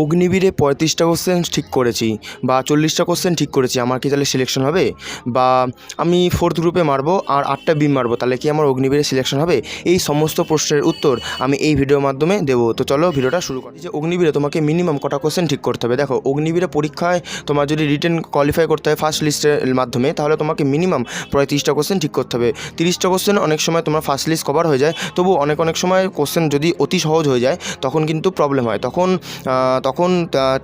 অগ্নিবীরে 35টা question ঠিক করেছি বা 40টা কোশ্চেন ঠিক করেছি, আমার কি তাহলে সিলেকশন হবে? বা আমি 4th গ্রুপে মারবো আর 8টা বিম মারবো, তাহলে কি আমার অগ্নিবীরে সিলেকশন হবে? এই সমস্ত প্রশ্নের উত্তর আমি এই ভিডিওর মাধ্যমে দেবো। তো চলো ভিডিওটা শুরু করি। যে অগ্নিবীরে তোমাকে মিনিমাম কটা কোশ্চেন ঠিক করতে হবে? দেখো, অগ্নিবীরে পরীক্ষায় তোমার যদি রিটেন কোয়ালিফাই করতে হয় ফার্স্ট লিস্টের মাধ্যমে, তাহলে তোমাকে মিনিমাম 35টা কোশ্চেন ঠিক করতে হবে। 30টা কোশ্চেন অনেক সময় তোমার ফার্স্ট লিস্ট কভার হয়ে যায়, তবু অনেক সময় কোশ্চেন যদি অতি সহজ হয়ে যায় তখন কিন্তু প্রবলেম হয়। তখন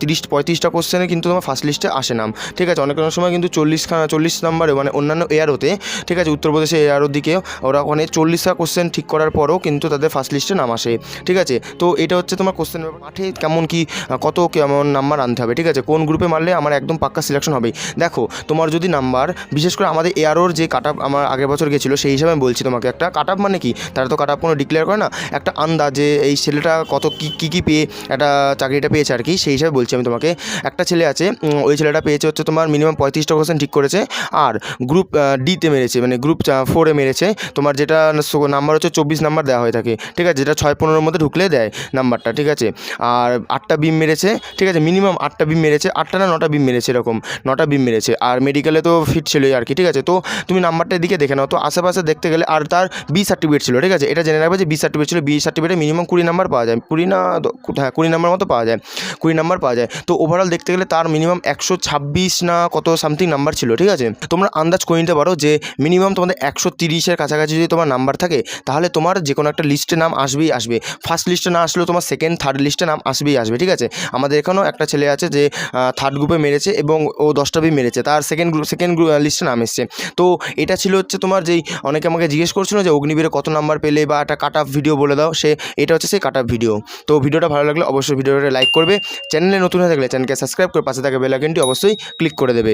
35টা কোশ্চেনে কিন্তু তোমার ফার্স্ট লিস্টে আসে নাম, ঠিক আছে। অনেক সময় কিন্তু 40 নাম্বারে, মানে অন্যান্য এআরওতে, ঠিক আছে, উত্তরপ্রদেশে এআরওর দিকে ওরা ওখানে 40টা কোশ্চেন ঠিক করার পরও কিন্তু তাদের ফার্স্ট লিস্টে নাম আসে, ঠিক আছে। তো এটা হচ্ছে তোমার কোশ্চেন মাঠে কেমন কি কেমন নাম্বার আনতে হবে, ঠিক আছে, কোন গ্রুপে মারলে আমার একদম পাক্কা সিলেকশন হবে। দেখো, তোমার যদি নাম্বার, বিশেষ করে আমাদের এআরওর যে কাট আপ আমার আগের বছর গেছিলো, সেই হিসাবে আমি বলছি তোমাকে। একটা কাট আপ মানে কি, তারা তো কাট আপ কোনো ডিক্লেয়ার করে না, একটা আন্দাজে এই ছেলেটা কত কী পেয়ে একটা চাকরিটা পেয়েছে আর কি, সেই হিসাবে বলছি আমি তোমাকে। একটা ছেলে আছে, ওই ছেলেটা পেয়েছে হচ্ছে তোমার মিনিমাম 35টা কোশ্চেন ঠিক করেছে, আর গ্রুপ ডিতে মেরেছে, মানে গ্রুপ 4-এ মেরেছে তোমার, যেটা নাম্বার হচ্ছে 24 নাম্বার দেওয়া হয়ে থাকে, ঠিক আছে, যেটা 6-15-র মধ্যে ঢুকলে দেয় নাম্বারটা, ঠিক আছে। আর 8টা বিম মেরেছে, ঠিক আছে, মিনিমাম 8টা বিম মেরেছে, 8টা না 9টা বিম মেরেছে, এরকম 9টা বিম মেরেছে। আর মেডিকেলে তো ফিট ছিলই আর কি, ঠিক আছে। তো তুমি নাম্বারটার দিকে দেখে নাও, তো আশেপাশে দেখতে গেলে। আর তার বি সার্টিফিকেট ছিল, ঠিক আছে, এটা জেনে রাখবে যে বি সার্টিফিকেট ছিল। বি সার্টিফিকেটে মিনিমাম 20 নাম্বার পাওয়া যায়, 20 নাম্বার মতো পাওয়া যায়, 20 নাম্বার পাওয়া যায়। তো ওভারঅল দেখতে গেলে তার মিনিমাম 126 না কত সামথিং নাম্বার ছিল, ঠিক আছে। তোমরা আন্দাজ করে নিতে পারো যে মিনিমাম তোমাদের 130-এর কাছাকাছি যদি তোমার নাম্বার থাকে, তাহলে তোমার যে কোনো একটা লিস্টে নাম আসবেই আসবে। ফার্স্ট লিস্টে না আসলেও তোমার সেকেন্ড থার্ড লিস্টে নাম আসবেই আসবে, ঠিক আছে। আমাদের এখানেও একটা ছেলে আছে যে থার্ড গ্রুপে মেরেছে এবং ও 10টা বি মেরেছে, তার সেকেন্ড লিস্টে নাম এসছে। তো এটা ছিল হচ্ছে তোমার, যেই অনেকে আমাকে জিজ্ঞেস করছিল যে অগ্নিবীরে কত নাম্বার পেলে বা একটা কাট অফ ভিডিও বলে দাও, এটা হচ্ছে সেই কাট অফ ভিডিও। তো ভিডিওটা ভালো লাগলে অবশ্যই ভিডিওটা লাইক করবে, চ্যানেলে নতুন হয়ে থাকলে চ্যানেলকে সাবস্ক্রাইব করে পাশে থাকা বেল আইকনটি অবশ্যই ক্লিক করে দেবে।